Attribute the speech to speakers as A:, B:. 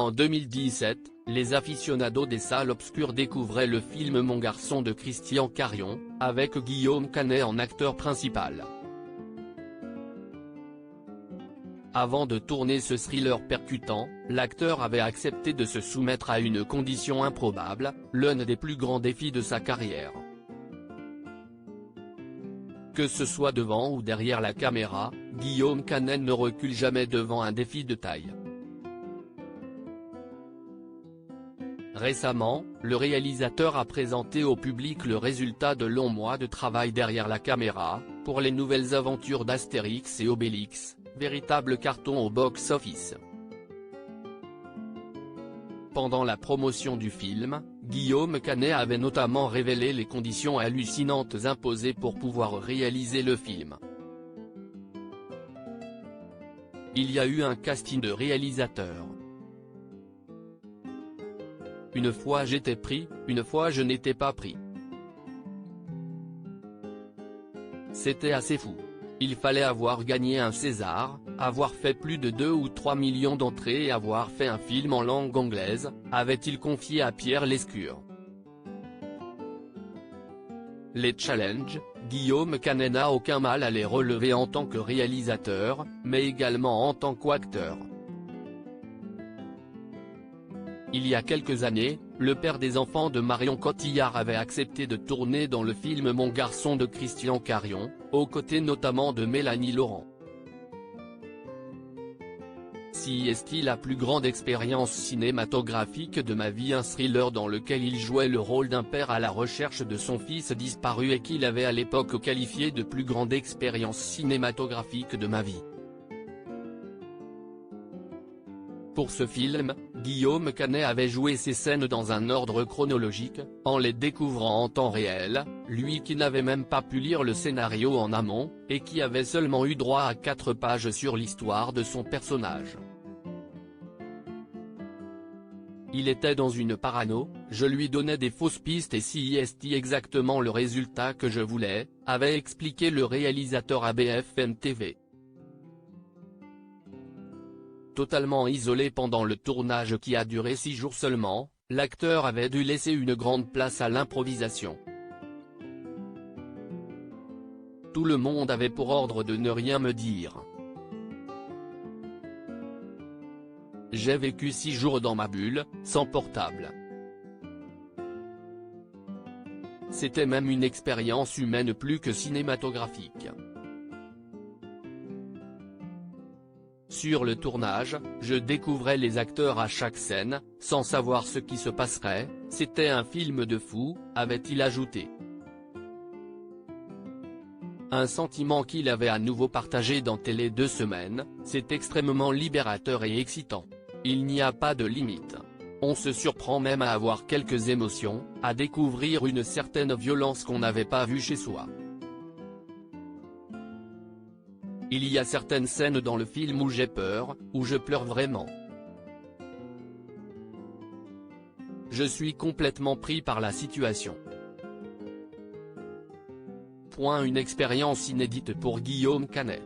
A: En 2017, les aficionados des salles obscures découvraient le film Mon garçon de Christian Carion, avec Guillaume Canet en acteur principal. Avant de tourner ce thriller percutant, l'acteur avait accepté de se soumettre à une condition improbable, l'un des plus grands défis de sa carrière. Que ce soit devant ou derrière la caméra, Guillaume Canet ne recule jamais devant un défi de taille. Récemment, le réalisateur a présenté au public le résultat de longs mois de travail derrière la caméra, pour les nouvelles aventures d'Astérix et Obélix, véritable carton au box-office. Pendant la promotion du film, Guillaume Canet avait notamment révélé les conditions hallucinantes imposées pour pouvoir réaliser le film. Il y a eu un casting de réalisateurs. Une fois j'étais pris, une fois je n'étais pas pris. C'était assez fou. Il fallait avoir gagné un César, avoir fait plus de 2 ou 3 millions d'entrées et avoir fait un film en langue anglaise, avait-il confié à Pierre Lescure. Les challenges, Guillaume Canet n'a aucun mal à les relever en tant que réalisateur, mais également en tant qu'acteur. Il y a quelques années, le père des enfants de Marion Cotillard avait accepté de tourner dans le film Mon garçon de Christian Carion, aux côtés notamment de Mélanie Laurent. Si est-il la plus grande expérience cinématographique de ma vie, un thriller dans lequel il jouait le rôle d'un père à la recherche de son fils disparu et qu'il avait à l'époque qualifié de plus grande expérience cinématographique de ma vie. Pour ce film, Guillaume Canet avait joué ses scènes dans un ordre chronologique, en les découvrant en temps réel, lui qui n'avait même pas pu lire le scénario en amont, et qui avait seulement eu droit à 4 pages sur l'histoire de son personnage. Il était dans une parano, je lui donnais des fausses pistes et si est exactement le résultat que je voulais, avait expliqué le réalisateur à BFM TV. Totalement isolé pendant le tournage qui a duré 6 jours seulement, l'acteur avait dû laisser une grande place à l'improvisation. Tout le monde avait pour ordre de ne rien me dire. J'ai vécu 6 jours dans ma bulle, sans portable. C'était même une expérience humaine plus que cinématographique. Sur le tournage, je découvrais les acteurs à chaque scène, sans savoir ce qui se passerait, c'était un film de fou, avait-il ajouté. Un sentiment qu'il avait à nouveau partagé dans Télé 2 semaines, c'est extrêmement libérateur et excitant. Il n'y a pas de limite. On se surprend même à avoir quelques émotions, à découvrir une certaine violence qu'on n'avait pas vue chez soi. Il y a certaines scènes dans le film où j'ai peur, où je pleure vraiment. Je suis complètement pris par la situation. Une expérience inédite pour Guillaume Canet.